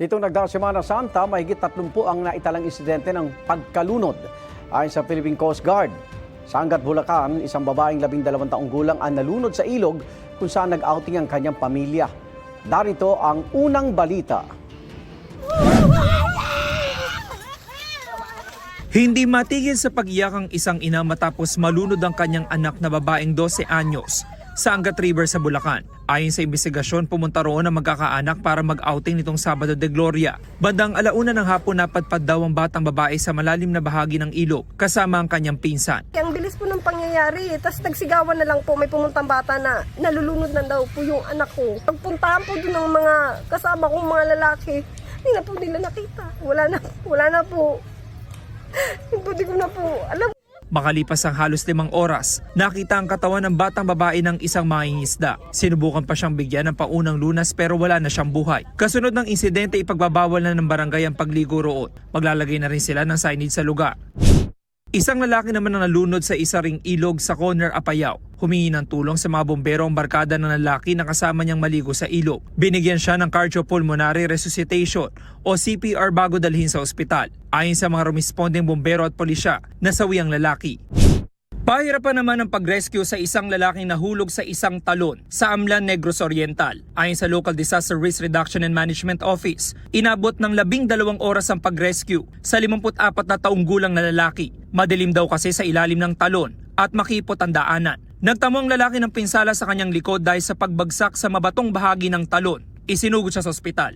Nitong nagdaang Semana Santa, mahigit 30 ang naitalang insidente ng pagkalunod. Ayon sa Philippine Coast Guard, sa Angat, Bulacan, isang babaeng 12 taong gulang ang nalunod sa ilog kung saan nag-outing ang kanyang pamilya. Darito ang unang balita. Hindi matigil sa pag-iyak ang isang ina matapos malunod ang kanyang anak na babaeng 12 anyos sa Angat River sa Bulacan. Ayon sa investigasyon, pumunta roon ang magkakaanak para mag-outing nitong Sabado de Gloria. Bandang 1:00 ng hapon napadpad daw ang batang babae sa malalim na bahagi ng ilog kasama ang kanyang pinsan. Ang bilis po ng pangyayari, tapos nagsigawan na lang po, may pumuntang bata na nalulunod na daw po yung anak ko. Pagpuntahan po doon ng mga kasama kong mga lalaki, hindi na po nila nakita. Wala na po. Hindi ko na po alam. Makalipas ang halos 5 oras, nakita ang katawan ng batang babae ng isang mangingisda. Sinubukan pa siyang bigyan ng paunang lunas pero wala na siyang buhay. Kasunod ng insidente, ipagbabawal na ng barangay ang pagligo roon. Maglalagay na rin sila ng signage sa lugar. Isang lalaki naman ang nalunod sa isa ring ilog sa Corner, Apayao. Humingi ng tulong sa mga bombero ang barkada ng lalaki na kasama niyang maligo sa ilog. Binigyan siya ng cardiopulmonary resuscitation o CPR bago dalhin sa ospital. Ayon sa mga rumesponding bombero at pulisya, nasawi ang lalaki. Pahirapan naman ang pag-rescue sa isang lalaking nahulog sa isang talon sa Amlan, Negros Oriental. Ayon sa Local Disaster Risk Reduction and Management Office, inabot ng 12 oras ang pag-rescue sa 54 na taong gulang na lalaki. Madilim daw kasi sa ilalim ng talon at makipot ang daanan. Nagtamo ang lalaki ng pinsala sa kanyang likod dahil sa pagbagsak sa mabatong bahagi ng talon. Isinugod siya sa ospital.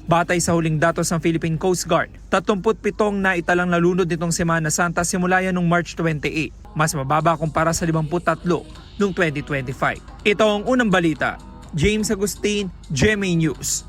Batay sa huling datos ng Philippine Coast Guard, 37 na italang nalunod nitong Semana Santa simula yan noong March 28. Mas mababa kumpara sa 53 noong 2025. Ito ang unang balita. James Agustin, GMA News.